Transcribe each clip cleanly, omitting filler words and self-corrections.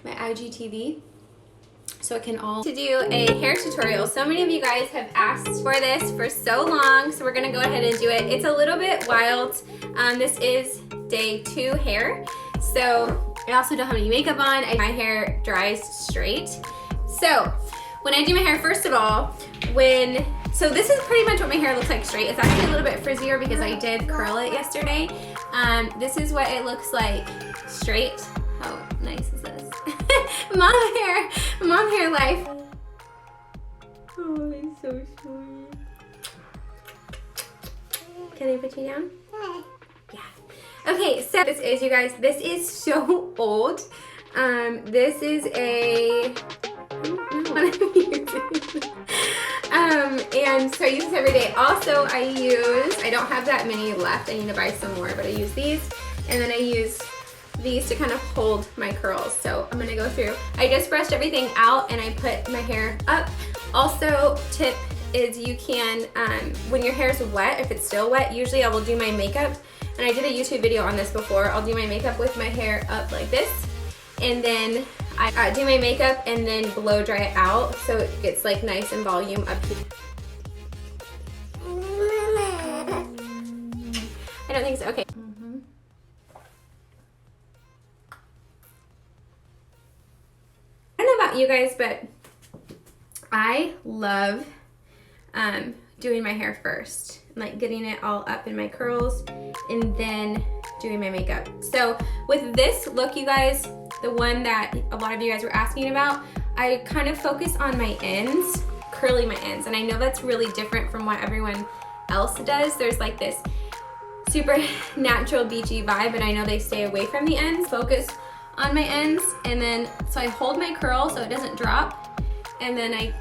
my IGTV, so it can all to do a hair tutorial. So many of you guys have asked for this for so long, so we're gonna go ahead and do it. It's a little bit wild. This is day 2 hair. So I also don't have any makeup on. My hair dries straight. So when I do my hair, first of all, so this is pretty much what my hair looks like straight. It's actually a little bit frizzier because I did curl it yesterday. This is what it looks like straight. How nice is this? Mom hair life. Oh, it's so sweet. Can I put you down? Yeah. Okay, so this is, you guys, this is so old. This is a, I don't know what I'm using. And so I use this every day. Also, I don't have that many left. I need to buy some more, but I use these. And then I use these to kind of hold my curls. So I'm gonna go through. I just brushed everything out and I put my hair up. Also, tip is you can, when your hair's wet, if it's still wet, usually I will do my makeup. And I did a YouTube video on this before. I'll do my makeup with my hair up like this. And then I do my makeup and then blow dry it out so it gets like nice and volume up here. I don't think so. Okay. I don't know about you guys, but I love doing my hair first, like getting it all up in my curls and then doing my makeup. So with this look, you guys, the one that a lot of you guys were asking about, I kind of focus on my ends, curly my ends. And I know that's really different from what everyone else does. There's like this super natural beachy vibe, and I know they stay away from the ends. Focus on my ends, and then, so I hold my curl so it doesn't drop, and then I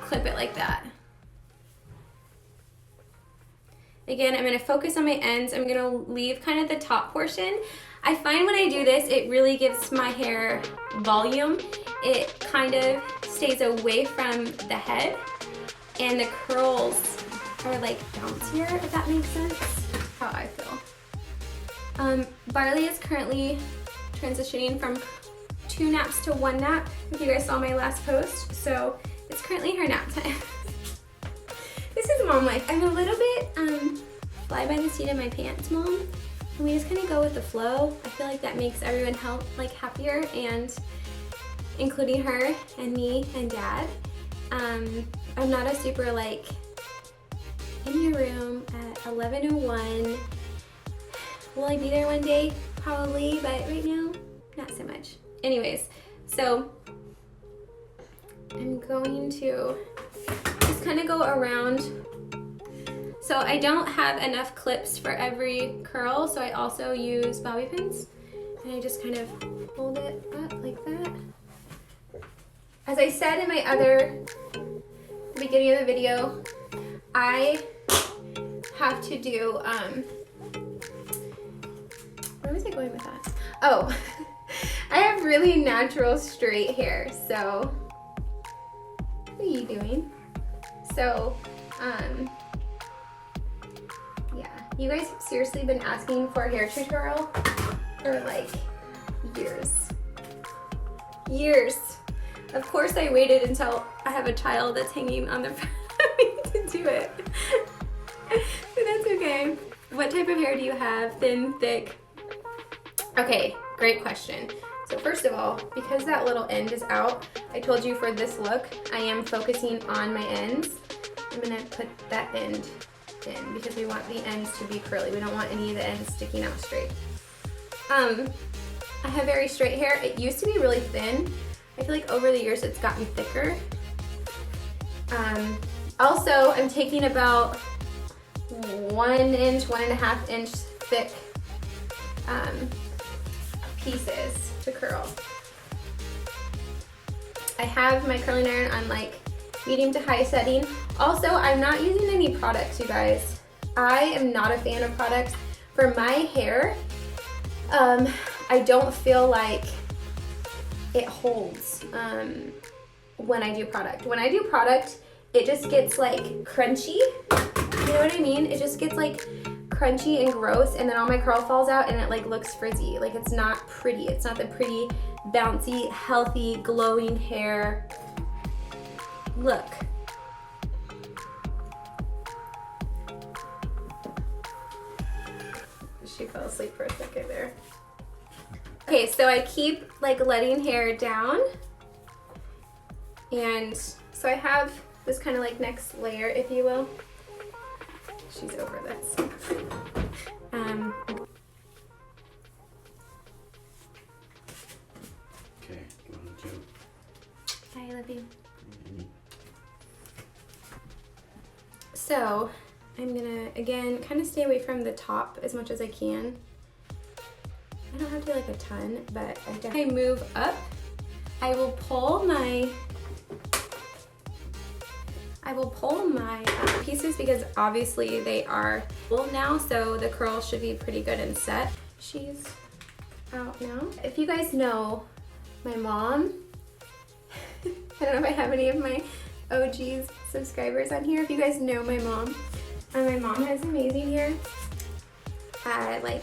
clip it like that. Again, I'm gonna focus on my ends. I'm gonna leave kind of the top portion. I find when I do this, it really gives my hair volume. It kind of stays away from the head, and the curls are like bouncier, if that makes sense. How I feel. Barley is currently transitioning from 2 naps to 1 nap, if you guys saw my last post. So it's currently her nap time. This is mom life. I'm a little bit fly by the seat of my pants mom. And we just kind of go with the flow. I feel like that makes everyone happier, and including her and me and dad. I'm not a super like in your room at 11:01. Will I be there one day? Probably, but right now, not so much. Anyways, so I'm going to just kind of go around. So I don't have enough clips for every curl, so I also use bobby pins, and I just kind of hold it up like that. As I said in the beginning of the video, I have to do, where was I going with that? Oh, I have really natural straight hair, so what are you doing? So, yeah, you guys have seriously been asking for a hair tutorial for like years. Of course I waited until I have a child that's hanging on the front of me to do it. But that's okay. What type of hair do you have? Thin, thick? Okay, great question. So first of all, because that little end is out, I told you for this look, I am focusing on my ends. I'm gonna put that end in because we want the ends to be curly. We don't want any of the ends sticking out straight. I have very straight hair. It used to be really thin. I feel like over the years it's gotten thicker. Also, I'm taking about 1 inch, 1.5 inch thick pieces to curl. I have my curling iron on like medium to high setting. Also, I'm not using any products, you guys. I am not a fan of products. For my hair, I don't feel like it holds when I do product. When I do product, it just gets like crunchy. You know what I mean? It just gets like crunchy and gross, and then all my curl falls out and it like looks frizzy. Like it's not pretty. It's not the pretty, bouncy, healthy, glowing hair look. She fell asleep for a second there. Okay, so I keep like letting hair down, and so I have this kind of like next layer, if you will. She's over this. Okay, you want to do? I love you. So I'm gonna, again, kind of stay away from the top as much as I can. I don't have to like a ton, but I definitely move up. I will pull my pieces because obviously they are full now, so the curl should be pretty good and set. She's out now. If you guys know my mom, I don't know if I have any of my OGs subscribers on here. If you guys know my mom has amazing hair. Like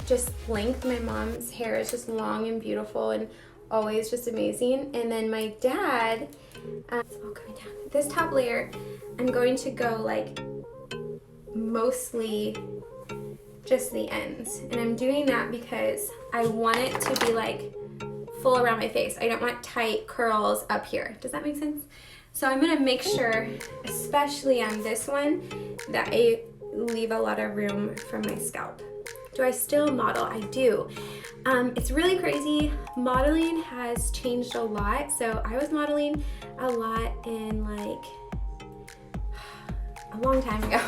just length. My mom's hair is just long and beautiful and always just amazing. And then my dad, it's all coming down. This top layer, I'm going to go like mostly just the ends. And I'm doing that because I want it to be like full around my face. I don't want tight curls up here. Does that make sense? So I'm gonna make sure, especially on this one, that I leave a lot of room for my scalp. Do I still model? I do. It's really crazy. Modeling has changed a lot. So I was modeling a lot in like a long time ago.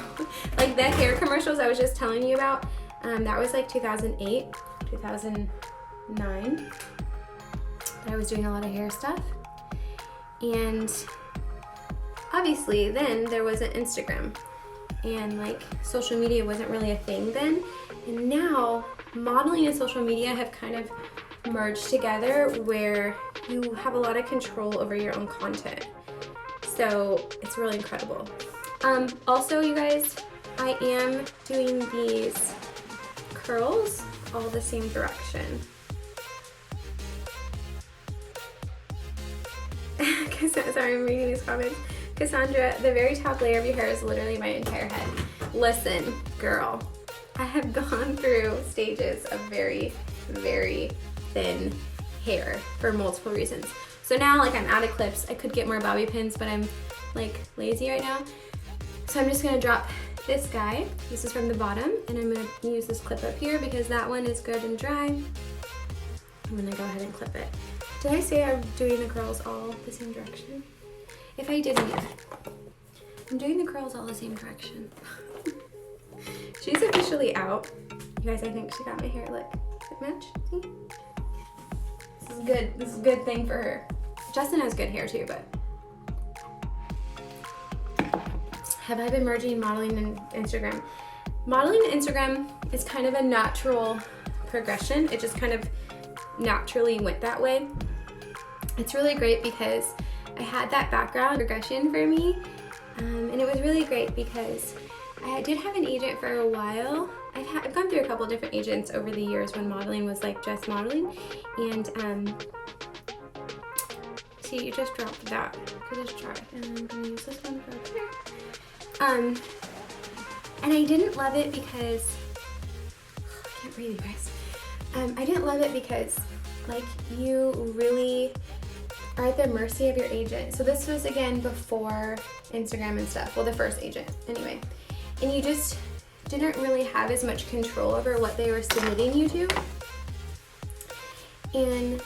Like the hair commercials I was just telling you about, that was like 2008, 2009. I was doing a lot of hair stuff. And obviously then there wasn't Instagram and like social media wasn't really a thing then. And now modeling and social media have kind of merged together where you have a lot of control over your own content. So it's really incredible. Also, you guys, I am doing these curls all the same direction. Sorry, I'm reading these comments. Cassandra, the very top layer of your hair is literally my entire head. Listen, girl, I have gone through stages of very, very thin hair for multiple reasons. So now, like, I'm out of clips. I could get more bobby pins, but I'm like lazy right now. So I'm just gonna drop this guy. This is from the bottom, and I'm gonna use this clip up here because that one is good and dry. I'm gonna go ahead and clip it. Did I say I'm doing the curls all the same direction? If I didn't, I'm doing the curls all the same direction. She's officially out. You guys, I think she got my hair look. Does it match? See? This is good. This is a good thing for her. Justin has good hair too, but. Have I been merging modeling and Instagram? Modeling and Instagram is kind of a natural progression. It just kind of naturally went that way. It's really great because I had that background progression for me, and it was really great because I did have an agent for a while. I've gone through a couple different agents over the years when modeling was like just modeling, and see, you just dropped that. Could just try, and I'm gonna use this one for up here. And I didn't love it because I can't breathe, you guys. I didn't love it because like you really are at the mercy of your agent. So this was again before Instagram and stuff. Well, the first agent anyway. And you just didn't really have as much control over what they were submitting you to. And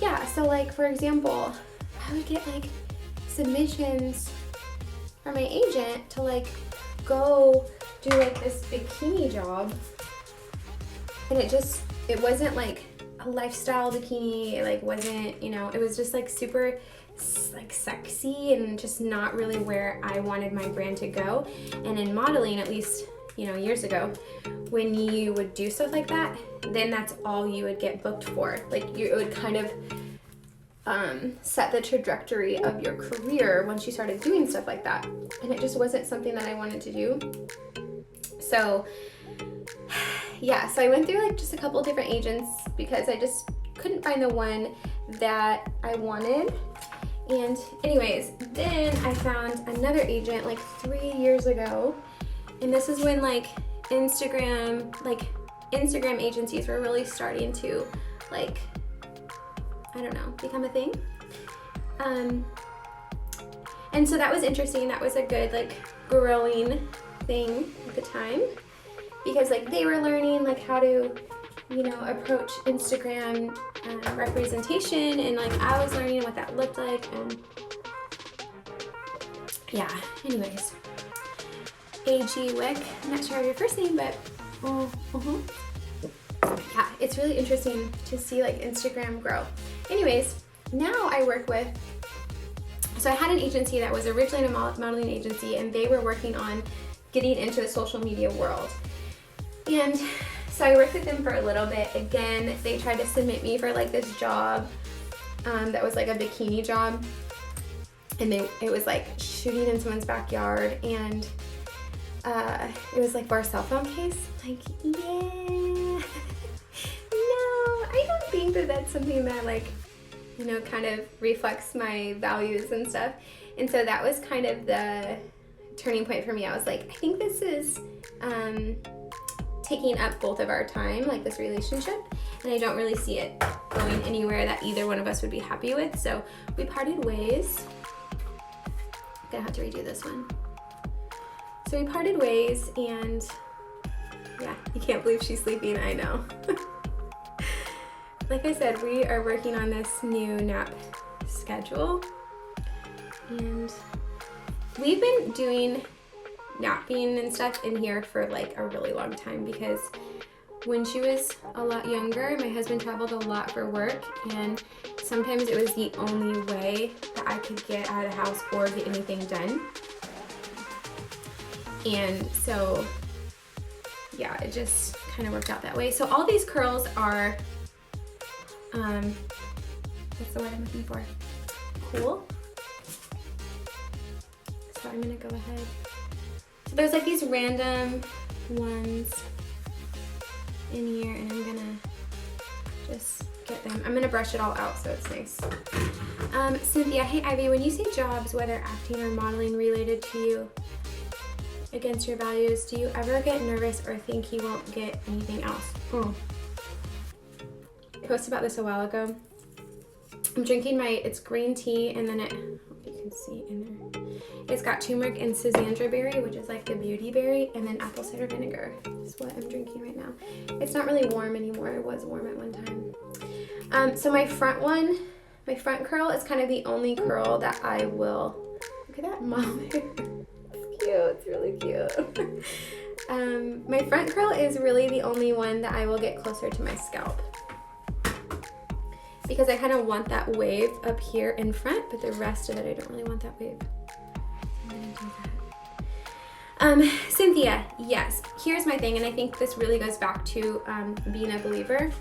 yeah, so like for example, I would get like submissions from my agent to like go do like this bikini job. And it wasn't like a lifestyle bikini. It like wasn't, you know, it was just like super like sexy and just not really where I wanted my brand to go. And in modeling, at least, you know, years ago, when you would do stuff like that, then that's all you would get booked for. Like it would kind of set the trajectory of your career once you started doing stuff like that. And it just wasn't something that I wanted to do. So yeah, so I went through like just a couple different agents because I just couldn't find the one that I wanted. And anyways, then I found another agent like 3 years ago. And this is when like Instagram agencies were really starting to like, I don't know, become a thing. And so that was interesting. That was a good like growing thing at the time because like they were learning like how to, you know, approach Instagram representation, and like I was learning what that looked like. And yeah, anyways, AG Wick, I'm not sure of your first name, but yeah, it's really interesting to see like Instagram grow. Anyways, now I work with, so I had an agency that was originally a modeling agency, and they were working on getting into the social media world. And so I worked with them for a little bit. Again, they tried to submit me for like this job that was like a bikini job. And it was like shooting in someone's backyard, and it was like for a cell phone case. Like, yeah, no, I don't think that that's something that like, you know, kind of reflects my values and stuff. And so that was kind of the turning point for me. I was like, I think this is taking up both of our time, like this relationship, and I don't really see it going anywhere that either one of us would be happy with. So we parted ways. I'm gonna have to redo this one. So we parted ways, and yeah, you can't believe she's sleeping, I know. Like I said, we are working on this new nap schedule, and we've been doing napping and stuff in here for like a really long time because when she was a lot younger, my husband traveled a lot for work, and sometimes it was the only way that I could get out of the house or get anything done. And so yeah, it just kind of worked out that way. So all these curls are what's the word I'm looking for? Cool. So I'm gonna go ahead. So there's like these random ones in here, and I'm gonna just get them. I'm gonna brush it all out so it's nice. Cynthia, hey Ivy, when you say jobs, whether acting or modeling related to you against your values, do you ever get nervous or think you won't get anything else? I posted about this a while ago. I'm drinking it's green tea, and then you can see in there. It's got turmeric and schisandra berry, which is like the beauty berry, and then apple cider vinegar is what I'm drinking right now. It's not really warm anymore. It was warm at one time. So my front curl is kind of the only curl that I will, look at that mom hair. It's cute, it's really cute. My front curl is really the only one that I will get closer to my scalp, because I kind of want that wave up here in front, but the rest of it, I don't really want that wave. I'm gonna do that. Cynthia, yes, here's my thing, and I think this really goes back to being a believer.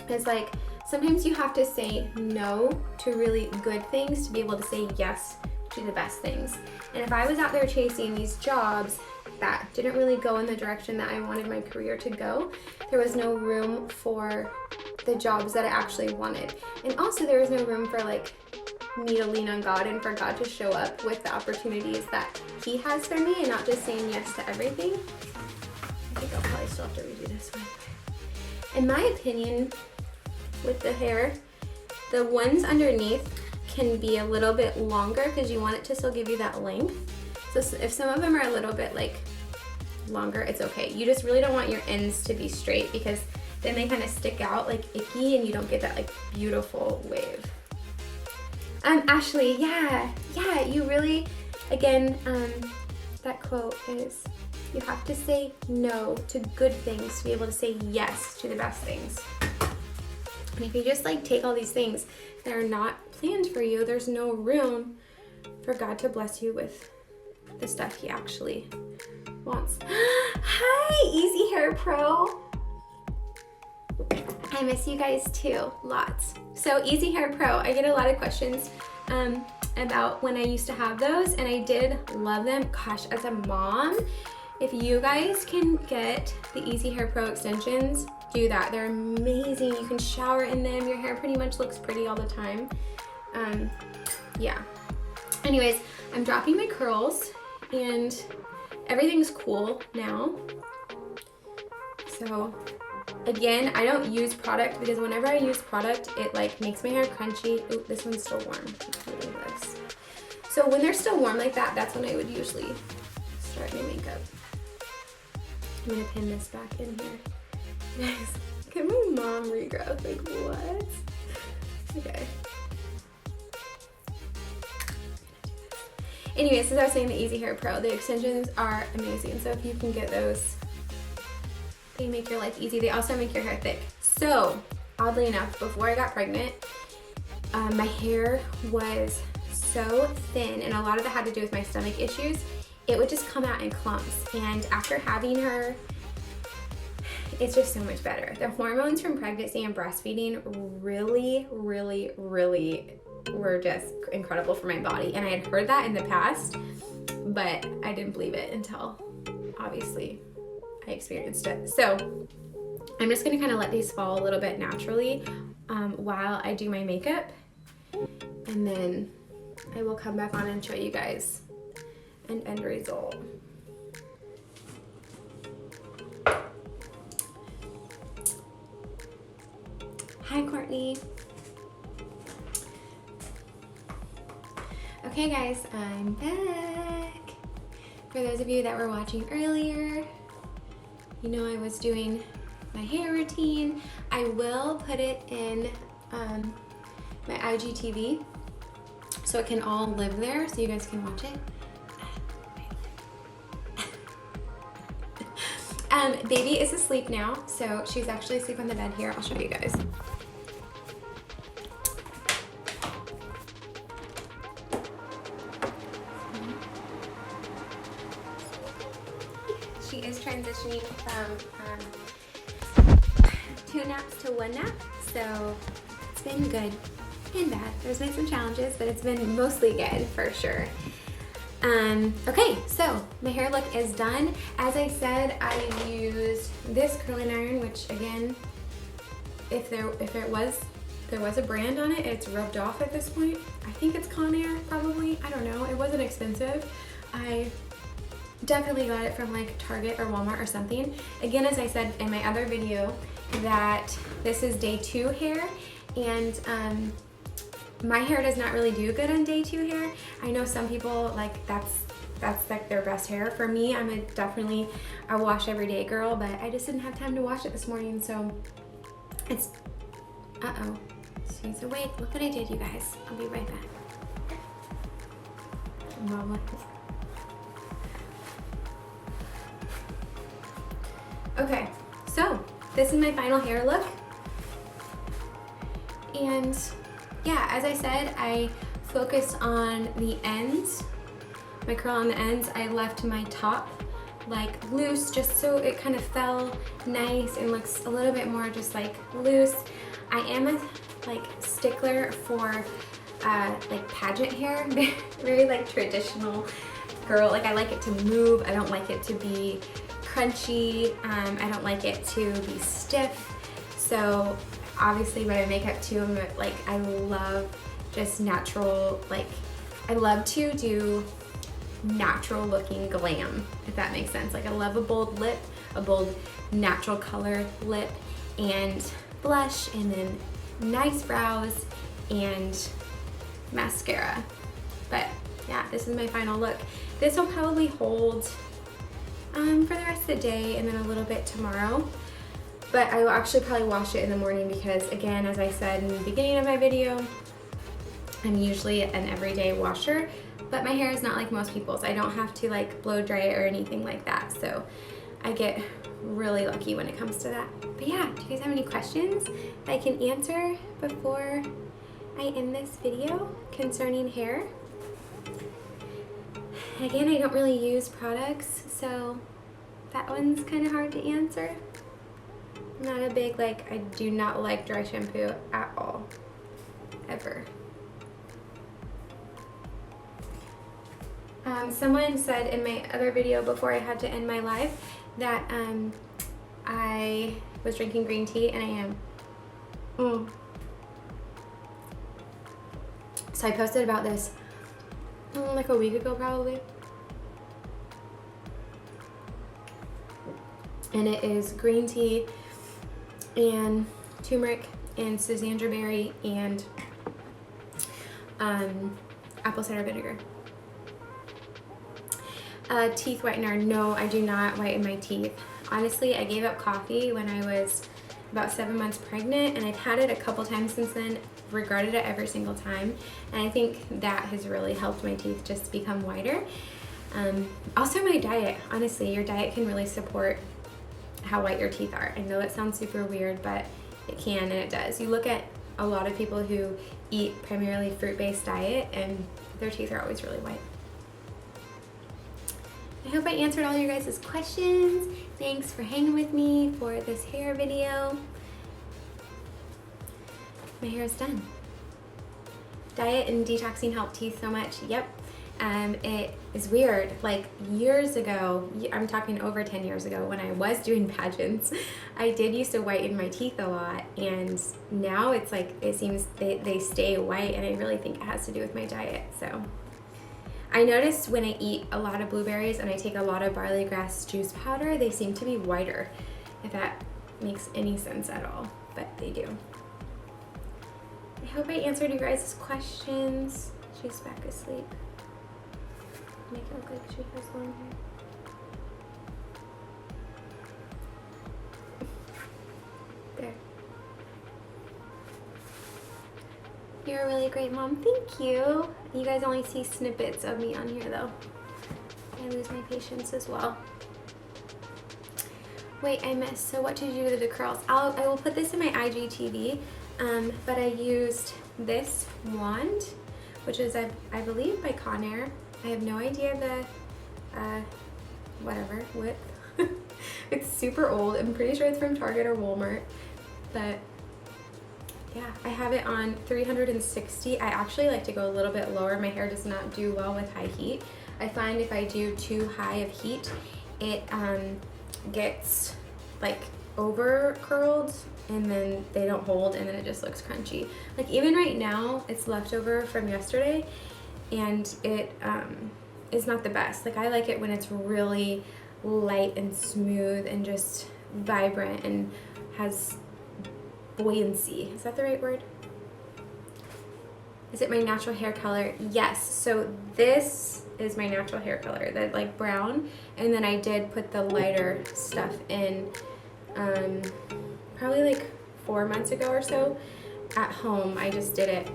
It's like, sometimes you have to say no to really good things to be able to say yes to the best things. And if I was out there chasing these jobs that didn't really go in the direction that I wanted my career to go, there was no room for the jobs that I actually wanted. And also there was no room for like me to lean on God and for God to show up with the opportunities that He has for me, and not just saying yes to everything. I think I'll probably still have to redo this one. In my opinion, with the hair, the ones underneath can be a little bit longer because you want it to still give you that length. So if some of them are a little bit like longer, it's okay. You just really don't want your ends to be straight, because then they kind of stick out like icky and you don't get that like beautiful wave. Ashley, yeah, you really, again, that quote is, you have to say no to good things to be able to say yes to the best things. And if you just like take all these things that are not planned for you, there's no room for God to bless you with the stuff He actually wants. Hi, Easy Hair Pro. I miss you guys too, lots. So Easy Hair Pro, I get a lot of questions about when I used to have those, and I did love them. Gosh, as a mom, If you guys can get the Easy Hair Pro extensions, do that. They're amazing. You can shower in them. Your hair pretty much looks pretty all the time. Yeah. Anyways, I'm dropping my curls and everything's cool now. So again, I don't use product because whenever I use product, it like makes my hair crunchy. Ooh, this one's still warm. This. So when they're still warm like that, that's when I would usually start my makeup. I'm gonna pin this back in here. Guys, look at my mom regrowth. Like what? Okay. Anyways, as I was saying, the Easy Hair Pro, the extensions are amazing. So if you can get those, they make your life easy. They also make your hair thick. So oddly enough, before I got pregnant, my hair was so thin, and a lot of it had to do with my stomach issues. It would just come out in clumps. And after having her, it's just so much better. The hormones from pregnancy and breastfeeding really, really, really were just incredible for my body. And I had heard that in the past, but I didn't believe it until obviously I experienced it. So I'm just gonna kind of let these fall a little bit naturally while I do my makeup. And then I will come back on and show you guys an end result. Hi, Courtney. Okay, guys, I'm back. For those of you that were watching earlier, you know I was doing my hair routine. I will put it in my IGTV so it can all live there so you guys can watch it. Baby is asleep now, so she's actually asleep on the bed here. I'll show you guys. She is transitioning from 2 naps to 1 nap, so it's been good and bad. There's been some challenges, but it's been mostly good for sure. Okay, so my hair look is done. As I said, I used this curling iron, which again, if there was a brand on it, it's rubbed off at this point. I think it's Conair, probably. I don't know. It wasn't expensive. I definitely got it from like Target or Walmart or something. Again, as I said in my other video, that this is day 2 hair, and my hair does not really do good on day 2 hair. I know some people like that's like their best hair. For me, I'm definitely a wash every day girl, but I just didn't have time to wash it this morning, so it's she's awake. Look what I did, you guys. I'll be right back. Mama. Okay, so this is my final hair look, and yeah, as I said, I focused on the ends, my curl on the ends. I left my top like loose just so it kind of fell nice and looks a little bit more just like loose. I am a like stickler for like pageant hair, very like traditional girl. Like I like it to move. I don't like it to be crunchy. I don't like it to be stiff. So obviously when I make up too, I'm like, I love just natural, like I love to do natural looking glam, if that makes sense. Like I love a bold lip, a bold natural color lip, and blush, and then nice brows and mascara. But yeah, this is my final look. This will probably hold for the rest of the day and then a little bit tomorrow. But I will actually probably wash it in the morning because, again, as I said in the beginning of my video, I'm usually an everyday washer, but my hair is not like most people's. I don't have to like blow dry it or anything like that, so I get really lucky when it comes to that. But yeah, do you guys have any questions that I can answer before I end this video concerning hair? Again, I don't really use products, so that one's kind of hard to answer. I'm not a big, like, I do not like dry shampoo at all, ever. Someone said in my other video before I had to end my live that I was drinking green tea, and I am. So I posted about this like a week ago probably. And it is green tea and turmeric and schisandra berry and apple cider vinegar. Teeth whitener. No, I do not whiten my teeth. Honestly, I gave up coffee when I was about 7 months pregnant, and I've had it a couple times since then, regarded it every single time, and I think that has really helped my teeth just become whiter. Also my diet. Honestly, your diet can really support how white your teeth are. I know that sounds super weird, but it can and it does. You look at a lot of people who eat primarily fruit-based diet and their teeth are always really white. I hope I answered all your guys' questions. Thanks for hanging with me for this hair video. My hair is done. Diet and detoxing help teeth so much. Yep. It is weird. Like years ago, I'm talking over 10 years ago, when I was doing pageants, I did used to whiten my teeth a lot, and now it's like it seems they stay white, and I really think it has to do with my diet. So I noticed when I eat a lot of blueberries and I take a lot of barley grass juice powder, they seem to be whiter, if that makes any sense at all, but they do. I hope I answered you guys' questions. She's back asleep. Make it look like she has long hair. There. You're a really great mom. Thank you. You guys only see snippets of me on here though. I lose my patience as well. Wait, I missed. So what did you do to the curls? I will put this in my IGTV, but I used this wand, which is I believe by Conair. I have no idea the whatever width. It's super old. I'm pretty sure it's from Target or Walmart, but yeah, I have it on 360. I actually like to go a little bit lower. My hair does not do well with high heat. I find if I do too high of heat, it gets like over curled, and then they don't hold, and then it just looks crunchy. Like even right now, it's leftover from yesterday, and it is not the best. Like I like it when it's really light and smooth and just vibrant and has buoyancy. Is that the right word? Is it my natural hair color? Yes. So this is my natural hair color, that like brown, and then I did put the lighter stuff in probably like 4 months ago or so at home. I just did it,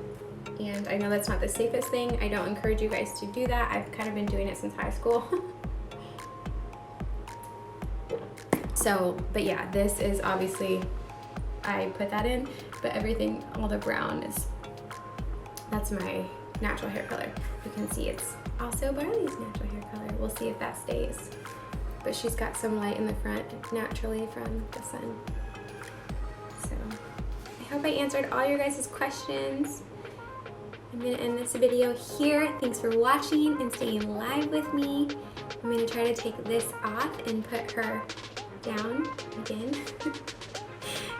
and I know that's not the safest thing. I don't encourage you guys to do that. I've kind of been doing it since high school. So, but yeah, this is obviously, I put that in, but everything, all the brown that's my natural hair color. You can see it's also Barley's natural hair color. We'll see if that stays. But she's got some light in the front naturally from the sun. So I hope I answered all your guys' questions. I'm gonna end this video here. Thanks for watching and staying live with me. I'm gonna try to take this off and put her down again.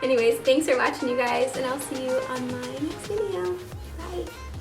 Anyways, thanks for watching you guys, and I'll see you on my next video. Bye.